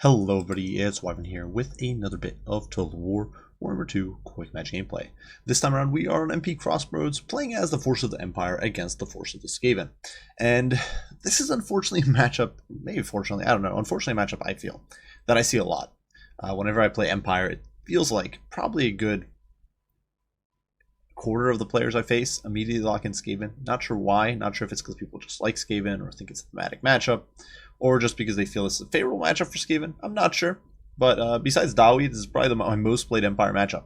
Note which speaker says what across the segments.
Speaker 1: Hello everybody, it's Wyvern here with another bit of Total War Warhammer 2 quick match gameplay. This time around we are on MP Crossroads playing as the Force of the Empire against the Force of the Skaven. And this is unfortunately a matchup, maybe fortunately, I don't know, unfortunately a matchup I feel that I see a lot. Whenever I play Empire, it feels like probably a good quarter of the players I face immediately lock in Skaven. Not sure why, not sure if it's because people just like Skaven or think it's a thematic matchup, or just because they feel this is a favorable matchup for Skaven. I'm not sure. But besides Dawi, this is probably my most played Empire matchup.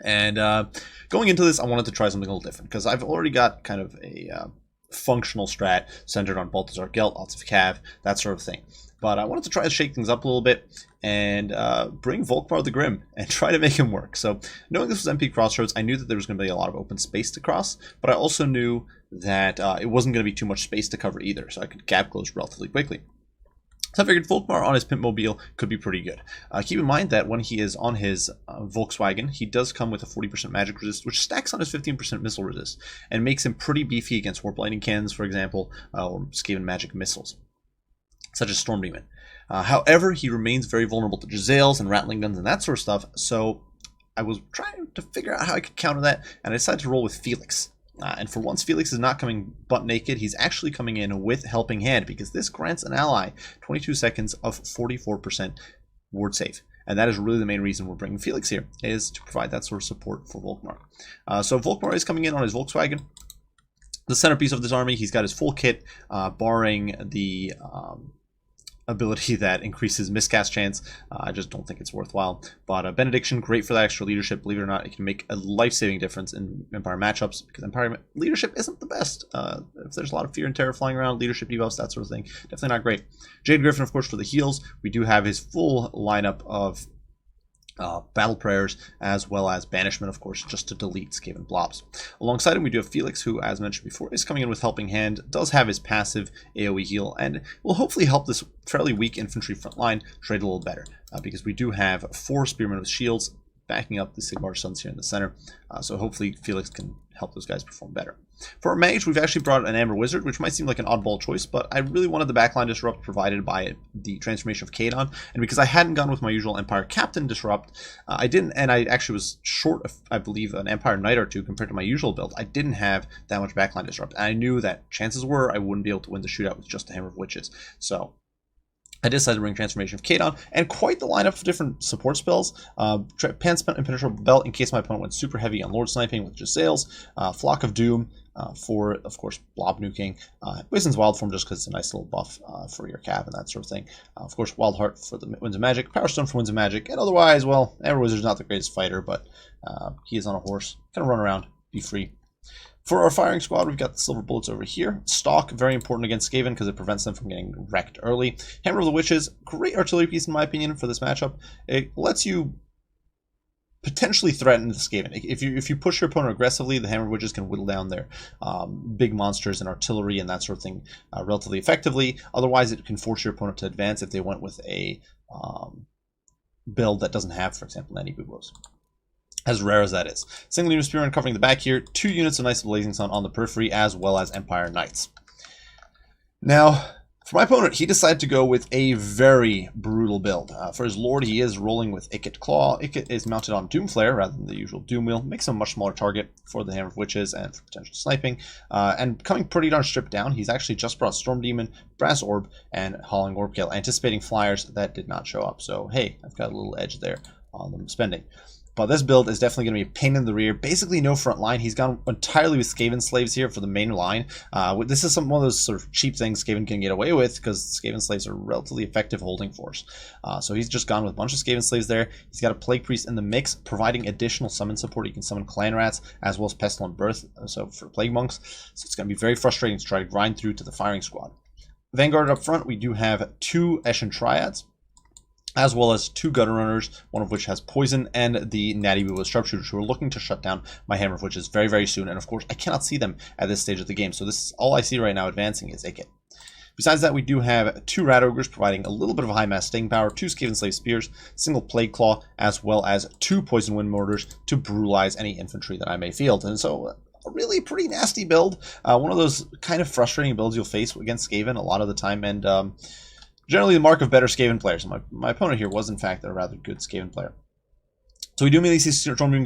Speaker 1: And going into this, I wanted to try something a little different, because I've already got kind of a functional strat centered on Balthazar Gelt, lots of Cav, that sort of thing. But I wanted to try to shake things up a little bit and bring Volkmar the Grim and try to make him work. So knowing this was MP Crossroads, I knew that there was going to be a lot of open space to cross, but I also knew that it wasn't going to be too much space to cover either, so I could gap close relatively quickly. So I figured Volkmar on his Pimpmobile could be pretty good. Keep in mind that when he is on his Volkswagen, he does come with a 40% magic resist, which stacks on his 15% missile resist, and makes him pretty beefy against Warp Lightning Cannons, for example, or Skaven magic missiles, such as Storm Demon. However, he remains very vulnerable to Jezzails and Rattling Guns and that sort of stuff, so I was trying to figure out how I could counter that, and I decided to roll with Felix. And for once, Felix is not coming butt naked. He's actually coming in with Helping Hand, because this grants an ally 22 seconds of 44% ward save. And that is really the main reason we're bringing Felix here, is to provide that sort of support for Volkmar. So Volkmar is coming in on his Volkswagen. The centerpiece of this army, he's got his full kit, barring the ability that increases miscast chance. I just don't think it's worthwhile. But Benediction, great for that extra leadership. Believe it or not, it can make a life-saving difference in Empire matchups, because Empire leadership isn't the best. If there's a lot of fear and terror flying around, leadership debuffs, that sort of thing, definitely not great. Jade Griffin, of course, for the heals. We do have his full lineup of battle prayers, as well as banishment, of course, just to delete Skaven blobs. Alongside him, we do have Felix, who, as mentioned before, is coming in with Helping Hand, does have his passive AoE heal, and will hopefully help this fairly weak infantry front line trade a little better, because we do have 4 Spearmen with shields backing up the Sigmar Sons here in the center, so hopefully Felix can help those guys perform better. For our mage, we've actually brought an Amber Wizard, which might seem like an oddball choice, but I really wanted the backline disrupt provided by the transformation of Kadon, and because I hadn't gone with my usual Empire Captain disrupt, I didn't, and I actually was short of, I believe, an Empire Knight or two compared to my usual build. I didn't have that much backline disrupt, and I knew that chances were I wouldn't be able to win the shootout with just the Hammer of Witches, so I decided to bring Transformation of Kadon, and quite the lineup of different support spells. Impenetrable Belt, in case my opponent went super heavy on Lord Sniping with Jezzails, Flock of Doom, for, of course, Blob Nuking, Poison's Wild Form, just because it's a nice little buff for your Cav and that sort of thing. Of course, Wild Heart for the Winds of Magic, Power Stone for Winds of Magic, and otherwise, well, Amber Wizard's not the greatest fighter, but he is on a horse, kind of run around, be free. For our firing squad, we've got the Silver Bullets over here. Stalk, very important against Skaven because it prevents them from getting wrecked early. Hammer of the Witches, great artillery piece in my opinion for this matchup. It lets you potentially threaten the Skaven. If you push your opponent aggressively, the Hammer of Witches can whittle down their big monsters and artillery and that sort of thing relatively effectively. Otherwise, it can force your opponent to advance if they went with a build that doesn't have, for example, any Bubos. As rare as that is. Single unit Spearman covering the back here, 2 units of Knights of Blazing Sun on the periphery, as well as Empire Knights. Now, for my opponent, he decided to go with a very brutal build. For his Lord, he is rolling with Ikit Claw. Ikit is mounted on Doomflare rather than the usual Doom Wheel. Makes him a much smaller target for the Hammer of Witches and for potential sniping. And coming pretty darn stripped down, he's actually just brought Storm Demon, Brass Orb, and Hauling Orb Kill, anticipating flyers that did not show up. So, hey, I've got a little edge there on them spending. But this build is definitely going to be a pain in the rear. Basically no front line. He's gone entirely with Skaven Slaves here for the main line. This is one of those sort of cheap things Skaven can get away with, because Skaven Slaves are a relatively effective holding force. So he's just gone with a bunch of Skaven Slaves there. He's got a Plague Priest in the mix, providing additional summon support. You can summon Clan Rats, as well as Pestilent Birth, so for Plague Monks. So it's going to be very frustrating to try to grind through to the firing squad. Vanguard up front, we do have 2 Eshin Triads, as well as 2 Gutter Runners, one of which has poison, and the Natty Boo Sharpshooters, who are looking to shut down my Hammer of Witches very, very soon. And of course, I cannot see them at this stage of the game, so this is all I see right now advancing is Ikit. Besides that, we do have 2 Rat Ogres providing a little bit of high mass staying power, 2 Skaven Slave Spears, single Plague Claw, as well as 2 Poison Wind Mortars to brutalize any infantry that I may field. And so a really pretty nasty build, one of those kind of frustrating builds you'll face against Skaven a lot of the time, and Generally the mark of better Skaven players. My opponent here was in fact a rather good Skaven player. So we do immediately see Stormbeam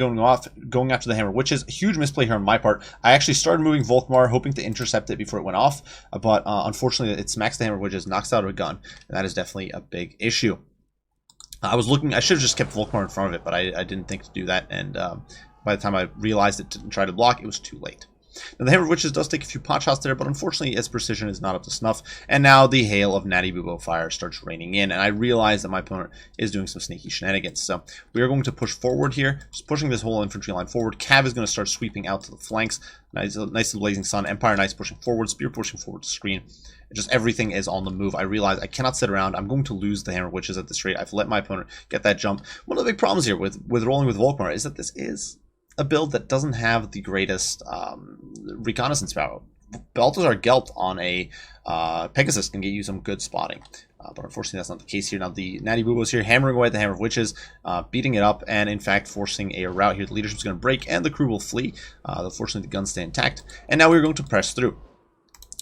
Speaker 1: going after the Hammer Witches. Huge misplay here on my part. I actually started moving Volkmar, hoping to intercept it before it went off, but unfortunately it smacks the Hammer Witches, knocks out a gun, and that is definitely a big issue. I should have just kept Volkmar in front of it, but I didn't think to do that, and by the time I realized it didn't try to block, it was too late. Now the Hammer of Witches does take a few pot shots there, but unfortunately its precision is not up to snuff, and now the hail of Natty Bubo fire starts raining in, and I realize that my opponent is doing some sneaky shenanigans. So we are going to push forward here, just pushing this whole infantry line forward. Cav is going to start sweeping out to the flanks. Nice Blazing Sun, Empire Knights pushing forward, Spear pushing forward to screen. Just everything is on the move. I realize I cannot sit around. I'm going to lose the Hammer Witches at this rate. I've let my opponent get that jump. One of the big problems here with rolling with Volkmar is that this is a build that doesn't have the greatest reconnaissance power. Balthazar Gelt on a Pegasus can get you some good spotting, but unfortunately that's not the case here. Now the Natty Bubos here hammering away at the Hammer of Witches, beating it up, and in fact forcing a rout here. The leadership's going to break, and the crew will flee. Unfortunately the guns stay intact, and now we're going to press through.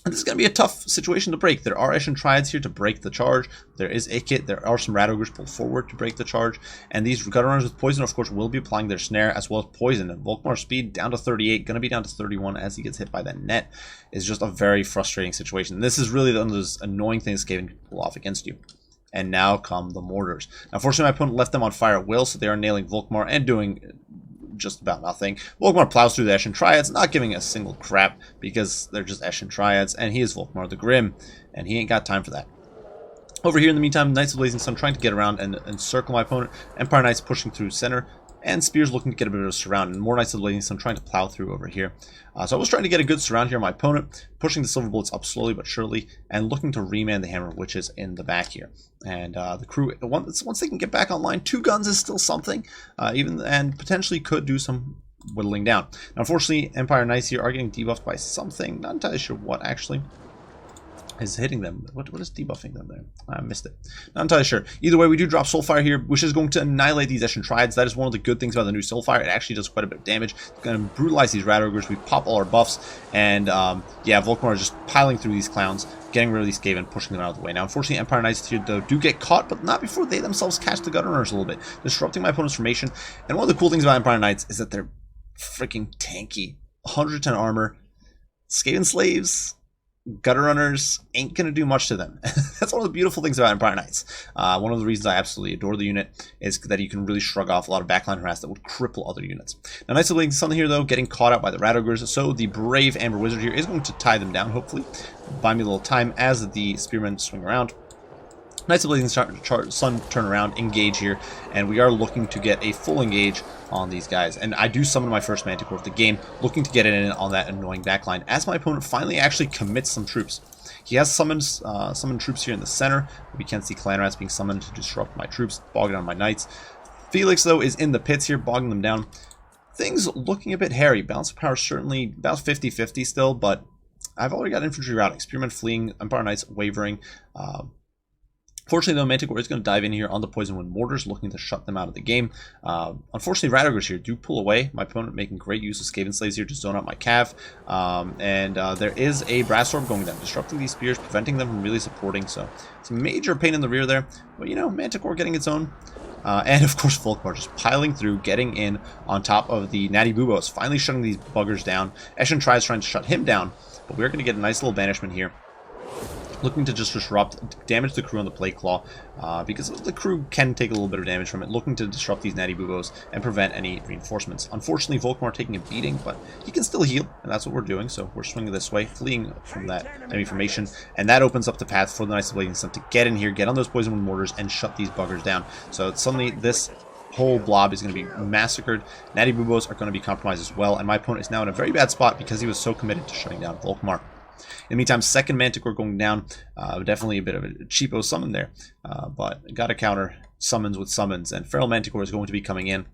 Speaker 1: And this is going to be a tough situation to break. There are Eshin Triads here to break the charge. There is Ikit. There are some Rat Ogres pulled forward to break the charge. And these Gutter Runners with Poison, of course, will be applying their Snare as well as Poison. And Volkmar's speed down to 38, going to be down to 31 as he gets hit by that net. Is just a very frustrating situation. This is really one of those annoying things Skaven can pull off against you. And now come the Mortars. Now, fortunately, my opponent left them on fire at will, so they are nailing Volkmar and doing just about nothing. Volkmar plows through the Eshin Triads, not giving a single crap because they're just Eshin Triads, and he is Volkmar the Grim, and he ain't got time for that. Over here in the meantime, Knights of Blazing Sun trying to get around and encircle my opponent. Empire Knights pushing through center, and Spears looking to get a bit of a surround, and more Knights of Blazing Sun trying to plow through over here. So I was trying to get a good surround here on my opponent, pushing the Silver Bullets up slowly but surely, and looking to reman the Hammer of Witches in the back here. And the crew, once they can get back online, 2 guns is still something, and potentially could do some whittling down. Now, unfortunately, Empire Knights here are getting debuffed by something, not entirely sure what actually is hitting them. What is debuffing them there? I missed it. Not entirely sure. Either way, we do drop Soulfire here, which is going to annihilate these Eshin Triads. That is one of the good things about the new Soulfire. It actually does quite a bit of damage. It's going to brutalize these Rat Ogres. We pop all our buffs, and yeah, Volkmar is just piling through these clowns, getting rid of these Skaven, pushing them out of the way. Now, unfortunately, Empire Knights here, though, do get caught, but not before they themselves catch the Gutter Runners a little bit, disrupting my opponent's formation. And one of the cool things about Empire Knights is that they're freaking tanky. 110 armor. Skaven Slaves, Gutter Runners ain't going to do much to them. That's one of the beautiful things about Empire Knights. One of the reasons I absolutely adore the unit is that you can really shrug off a lot of backline harass that would cripple other units. Now, Knights of Blazing Sun here, though, getting caught out by the Rat Ogres, so the brave Amber Wizard here is going to tie them down, hopefully. Buy me a little time as the Spearmen swing around. Knights of Blazing Sun turn around, engage here, and we are looking to get a full engage on these guys. And I do summon my first Manticore of the game, looking to get it in on that annoying backline, as my opponent finally actually commits some troops. He has summoned troops here in the center. We can see Clan Rats being summoned to disrupt my troops, bog down my Knights. Felix, though, is in the pits here, bogging them down. Things looking a bit hairy. Balance of power certainly about 50-50 still, but I've already got infantry routing. Spearmen fleeing, Empire Knights wavering. Fortunately, though, Manticore is going to dive in here on the Poison Wind Mortars, looking to shut them out of the game. Unfortunately, Rat Ogres here do pull away. My opponent making great use of Skaven Slaves here to zone out my Cav. There is a Brass Orb going down, disrupting these spears, preventing them from really supporting. So it's a major pain in the rear there. But, you know, Manticore getting its own. And, of course, Volkmar just piling through, getting in on top of the Natty Bubos, finally shutting these buggers down. Eshin tries trying to shut him down, but we're going to get a nice little banishment here. Looking to just disrupt, damage the crew on the Plague Claw, because the crew can take a little bit of damage from it, looking to disrupt these Natty Bubos and prevent any reinforcements. Unfortunately, Volkmar taking a beating, but he can still heal, and that's what we're doing, so we're swinging this way, fleeing from that enemy formation, and that opens up the path for the Knights of Blazing Sun to get in here, get on those Poison Wind Mortars, and shut these buggers down. So suddenly, this whole blob is going to be massacred. Natty Bubos are going to be compromised as well, and my opponent is now in a very bad spot because he was so committed to shutting down Volkmar. In the meantime, second Manticore going down. Definitely a bit of a cheapo summon there. But got to counter summons with summons. And Feral Manticore is going to be coming in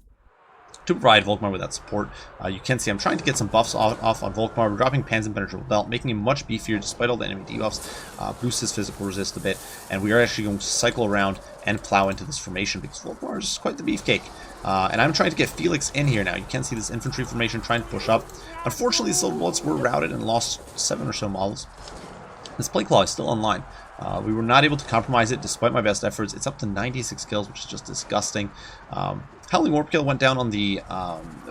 Speaker 1: to provide Volkmar with that support. You can see I'm trying to get some buffs off on Volkmar. We're dropping Pan's Impenetrable Belt, making him much beefier despite all the enemy debuffs. Boosts his physical resist a bit. And we are actually going to cycle around and plow into this formation because Volkmar is quite the beefcake. And I'm trying to get Felix in here now. You can see this infantry formation trying to push up. Unfortunately, the Silver Bullets were routed and lost 7 or so models. This Plague Claw is still online. We were not able to compromise it despite my best efforts. It's up to 96 kills, which is just disgusting. Howling Warp Kill went down on the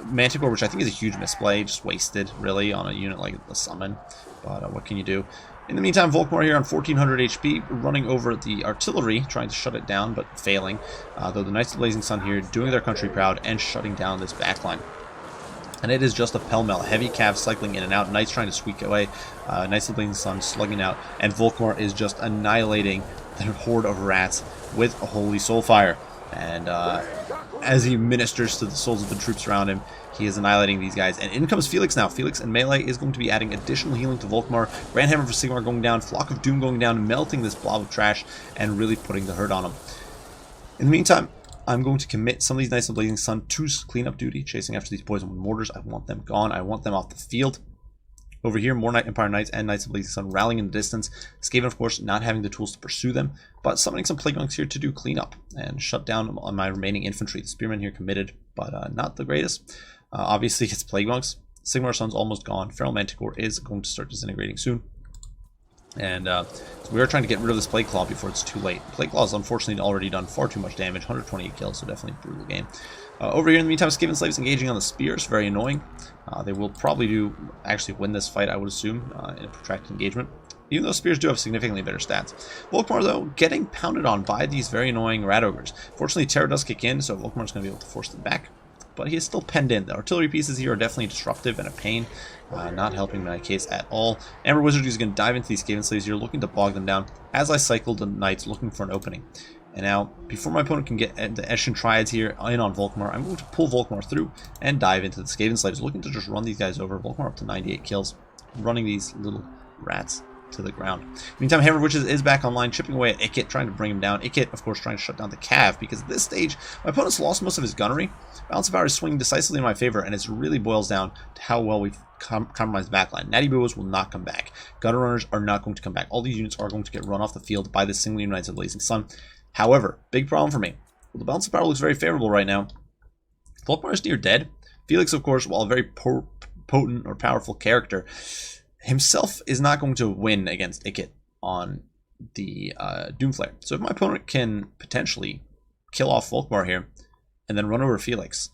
Speaker 1: Manticore, which I think is a huge misplay. Just wasted, really, on a unit like the Summon. But what can you do? In the meantime, Volkmar here on 1400 HP, running over the artillery, trying to shut it down, but failing. Though the Knights of the Blazing Sun here doing their country proud and shutting down this backline. And it is just a pell-mell. Heavy cav cycling in and out. Knights trying to squeak away. Knights of the Blazing Sun slugging out. And Volkmar is just annihilating the horde of rats with a Holy Soulfire. And as he ministers to the souls of the troops around him, he is annihilating these guys. And in comes Felix now. Felix in melee is going to be adding additional healing to Volkmar. Grand Hammer for Sigmar going down. Flock of Doom going down, melting this blob of trash and really putting the hurt on him. In the meantime, I'm going to commit some of these Knights of the Blazing Sun to cleanup duty, chasing after these poison mortars. I want them gone. I want them off the field. Over here, more Empire Knights and Knights of the Blazing Sun rallying in the distance. Skaven, of course, not having the tools to pursue them, but summoning some Plague Monks here to do cleanup and shut down on my remaining infantry. The Spearmen here committed, but not the greatest. Obviously, it's Plague Monks. Sigmar Sun's almost gone. Feral Manticore is going to start disintegrating soon. And so we are trying to get rid of this Plague Claw before it's too late. Plague Claw has unfortunately already done far too much damage, 128 kills, so definitely a brutal game. Over here in the meantime, Skaven Slaves engaging on the Spears, very annoying. They will probably actually win this fight, I would assume, in a protracted engagement. Even though Spears do have significantly better stats. Volkmar, though, getting pounded on by these very annoying Rat Ogres. Fortunately, Terror does kick in, so Volkmar's going to be able to force them back. But he is still penned in. The artillery pieces here are definitely disruptive and a pain. Not helping my case at all. Amber Wizard is going to dive into these Skaven Slaves here, looking to bog them down as I cycle the Knights, looking for an opening. And now, before my opponent can get the Eshin Triads here in on Volkmar, I'm going to pull Volkmar through and dive into the Skaven Slaves, looking to just run these guys over. Volkmar up to 98 kills, running these little rats to the ground. Meantime, Hammer Witches is back online, chipping away at Ikit, trying to bring him down. Ikit, of course, trying to shut down the Cav, because at this stage, my opponent's lost most of his gunnery. Balance of Power is swinging decisively in my favor, and it really boils down to how well we've compromised backline. Natty Boos will not come back. Gutter Runners are not going to come back. All these units are going to get run off the field by the single Knights of the Blazing Sun. However, big problem for me. Well, the Balance of Power looks very favorable right now. Volkmar is near dead. Felix, of course, while a very potent or powerful character, himself is not going to win against Ikit on the Doomflare. So if my opponent can potentially kill off Volkmar here and then run over Felix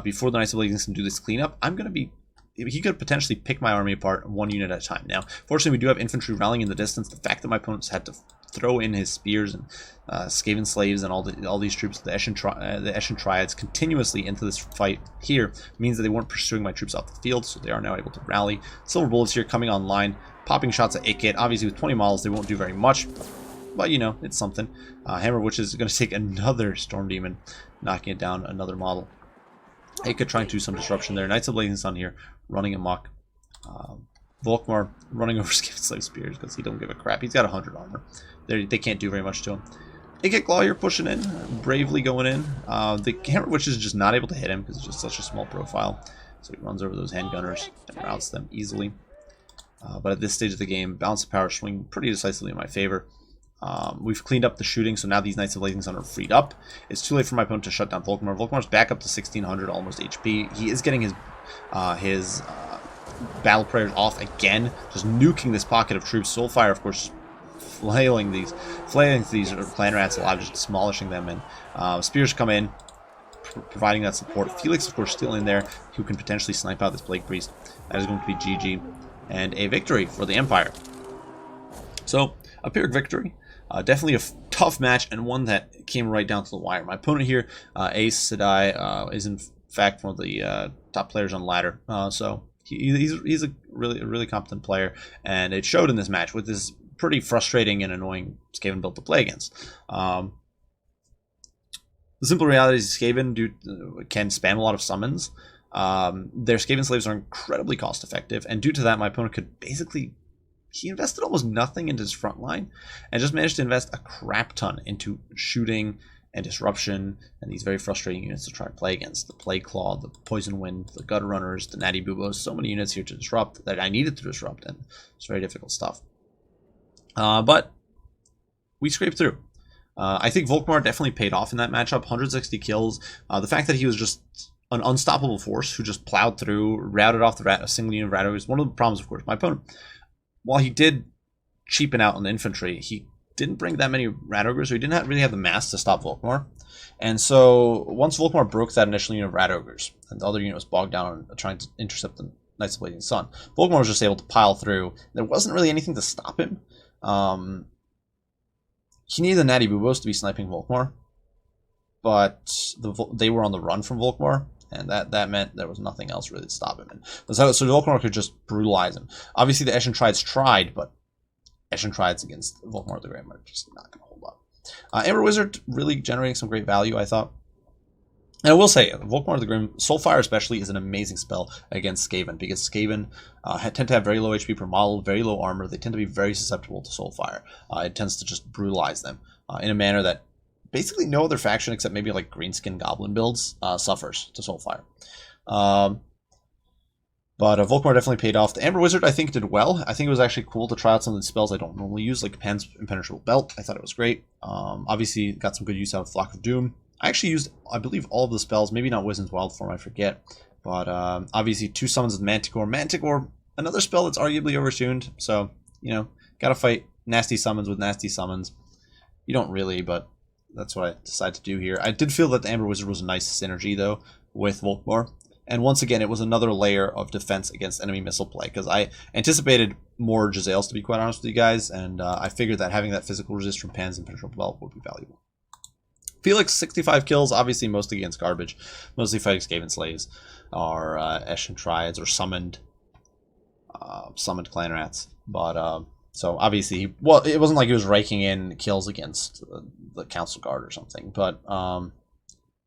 Speaker 1: before the Knights of the Blazing Sun do this cleanup, I'm going to be... He could potentially pick my army apart one unit at a time. Now, fortunately, we do have infantry rallying in the distance. The fact that my opponents had to throw in his spears and Skaven Slaves and all these troops, the Eshin Triads, continuously into this fight here means that they weren't pursuing my troops off the field, so they are now able to rally. Silver Bullets here coming online, popping shots at Ikit. Obviously, with 20 models, they won't do very much, but, you know, it's something. Hammer Witch is going to take another Storm Demon, knocking it down another model. Ikit trying to do some disruption there. Knights of Blazing Sun here, running amok. Volkmar running over Skaven Slave Spears because he don't give a crap. He's got 100 armor. They can't do very much to him. Ikit Claw here pushing in, bravely going in. The Hammer Witch is just not able to hit him because it's just such a small profile. So he runs over those handgunners and routs them easily. But at this stage of the game, Balance of Power swing pretty decisively in my favor. We've cleaned up the shooting, so now these Knights of Blazing Sun are freed up. It's too late for my opponent to shut down Volkmar. Volkmar's back up to 1600, almost HP. He is getting his battle prayers off again, just nuking this pocket of troops. Soulfire, of course, flailing these clan rats alive, just demolishing them. And spears come in, providing that support. Felix, of course, still in there, who can potentially snipe out this Plague Priest. That is going to be GG, and a victory for the Empire. So, a Pyrrhic victory. Definitely a tough match, and one that came right down to the wire. My opponent here, Ace Sedai, is in fact one of the top players on ladder. So he's a really competent player, and it showed in this match with this pretty frustrating and annoying Skaven build to play against. The simple reality is Skaven can spam a lot of summons. Their Skaven Slaves are incredibly cost effective, and due to that, my opponent could basically... He invested almost nothing into his front line and just managed to invest a crap ton into shooting and disruption and these very frustrating units to try to play against. The Plague Claw, the Poison Wind, the Gutter Runners, the Natty Boobos, so many units here to disrupt that I needed to disrupt, and it's very difficult stuff. But we scraped through. I think Volkmar definitely paid off in that matchup, 160 kills. The fact that he was just an unstoppable force who just plowed through, routed off a single unit of Rat Ogres. One of the problems, of course, my opponent, while he did cheapen out on the infantry, he didn't bring that many Rat Ogres, so he didn't really have the mass to stop Volkmar. And so once Volkmar broke that initial unit of Rat Ogres, and the other unit was bogged down on trying to intercept the Knights of Blazing Sun, Volkmar was just able to pile through. There wasn't really anything to stop him. He needed the Natty Boobos to be sniping Volkmar, but they were on the run from Volkmar, and that meant there was nothing else really to stop him. And so Volkmar could just brutalize him. Obviously, the Eshin Triads tried, but Eshin Triads against Volkmar the Great are just not going to hold up. Amber Wizard really generating some great value, I thought. And I will say, Volkmar the Grim, Soulfire especially, is an amazing spell against Skaven, because Skaven tend to have very low HP per model, very low armor. They tend to be very susceptible to Soulfire. It tends to just brutalize them in a manner that basically no other faction, except maybe like Greenskin Goblin builds, suffers to Soulfire. But Volkmar definitely paid off. The Amber Wizard, I think, did well. I think it was actually cool to try out some of the spells I don't normally use, like Pan's Impenetrable Belt. I thought it was great. Obviously, got some good use out of Flock of Doom. I actually used, I believe, all of the spells. Maybe not Wisdom's Wild Form, I forget. But obviously, 2 summons with Manticore. Manticore, another spell that's arguably overtuned. So, you know, gotta fight nasty summons with nasty summons. You don't really, but that's what I decided to do here. I did feel that the Amber Wizard was a nice synergy, though, with Volkmar. And once again, it was another layer of defense against enemy missile play, because I anticipated more Giselles, to be quite honest with you guys, and I figured that having that physical resist from Pan's Impenetrable Belt would be valuable. Felix, 65 kills, obviously mostly against garbage, mostly fighting Skaven Slaves, or Eshin Triads, or summoned Clan Rats. But, so obviously, it wasn't like he was raking in kills against the Council Guard or something, but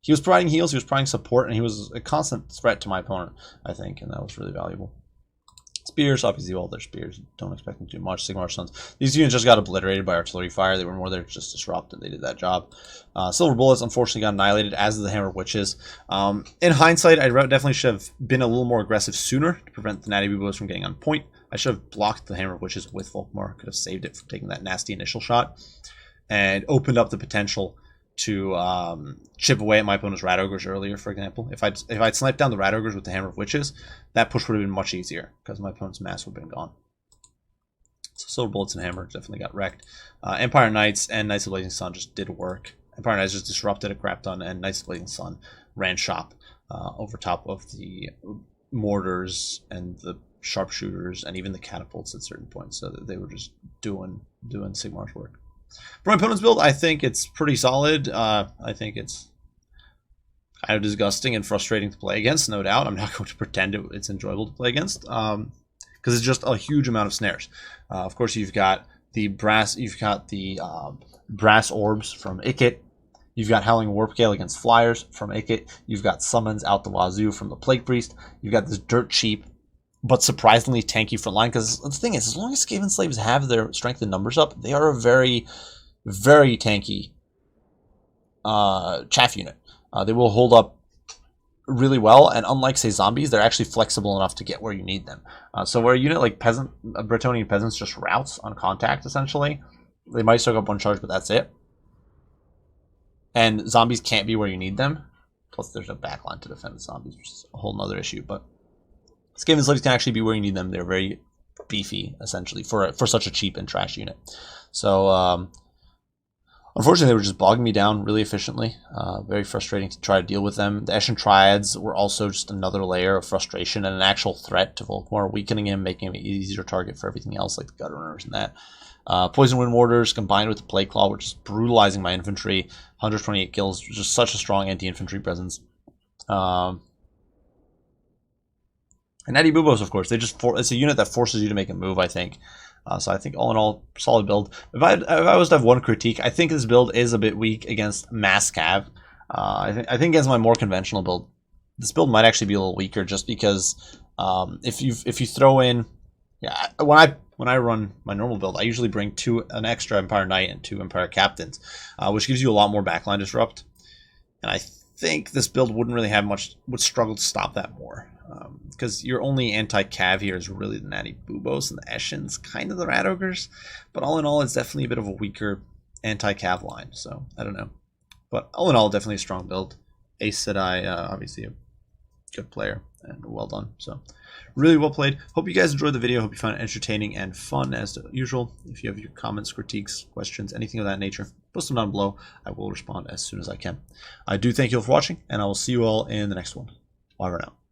Speaker 1: he was providing heals, he was providing support, and he was a constant threat to my opponent, I think, and that was really valuable. Spears, obviously, all their spears. Don't expect them to do much. Sigmar Sons. These units just got obliterated by artillery fire. They were more there to just disrupt, and they did that job. Silver Bullets, unfortunately, got annihilated, as did the Hammer Witches. In hindsight, I definitely should have been a little more aggressive sooner to prevent the Natty Boobos from getting on point. I should have blocked the Hammer Witches with Volkmar. Could have saved it from taking that nasty initial shot, and opened up the potential to chip away at my opponent's Rat Ogres earlier, for example. If I'd sniped down the Rat Ogres with the Hammer of Witches, that push would have been much easier, because my opponent's mass would have been gone. So Silver Bullets and Hammer definitely got wrecked. Empire Knights and Knights of Blazing Sun just did work. Empire Knights just disrupted a crap ton, and Knights of Blazing Sun ran shop over top of the mortars and the sharpshooters and even the catapults at certain points, so that they were just doing Sigmar's work. For my opponent's build, I think it's pretty solid. I think it's kind of disgusting and frustrating to play against, no doubt. I'm not going to pretend it's enjoyable to play against, because it's just a huge amount of snares. Of course, you've got the brass orbs from Ikit. You've got Howling Warpgale against flyers from Ikit. You've got summons out the wazoo from the Plague Priest. You've got this dirt cheap but surprisingly tanky front line, because the thing is, as long as Skaven Slaves have their strength and numbers up, they are a very, very tanky chaff unit. They will hold up really well, and unlike, say, zombies, they're actually flexible enough to get where you need them. So where a unit like Bretonnian Peasants just routes on contact, essentially, they might soak up one charge, but that's it. And zombies can't be where you need them. Plus, there's a backline to defend the zombies, which is a whole nother issue, but Skaven Slaves can actually be where you need them. They're very beefy, essentially, for such a cheap and trash unit. So, unfortunately, they were just bogging me down really efficiently. Very frustrating to try to deal with them. The Eshin Triads were also just another layer of frustration and an actual threat to Volkmar, weakening him, making him an easier target for everything else, like the Gut Runners and that. Poison Wind Mortars combined with the Plague Claw were just brutalizing my infantry. 128 kills, just such a strong anti-infantry presence. And Natty Boobos, of course, it's a unit that forces you to make a move, I think. So I think all in all, solid build. If I was to have one critique, I think this build is a bit weak against mass cav. I think against my more conventional build, this build might actually be a little weaker, just because if you throw in, yeah, when I run my normal build, I usually bring an extra Empire Knight and 2 Empire Captains, which gives you a lot more backline disrupt. And I think this build wouldn't really have much, would struggle to stop that more. Because your only anti-cav here is really the Natty Boobos and the Eshins, kind of the Rat Ogres. But all in all, it's definitely a bit of a weaker anti-cav line, so I don't know. But all in all, definitely a strong build. Aes Sedai, obviously a good player, and well done. So really well played. Hope you guys enjoyed the video. Hope you found it entertaining and fun as usual. If you have your comments, critiques, questions, anything of that nature, post them down below. I will respond as soon as I can. I do thank you all for watching, and I will see you all in the next one. Bye for now.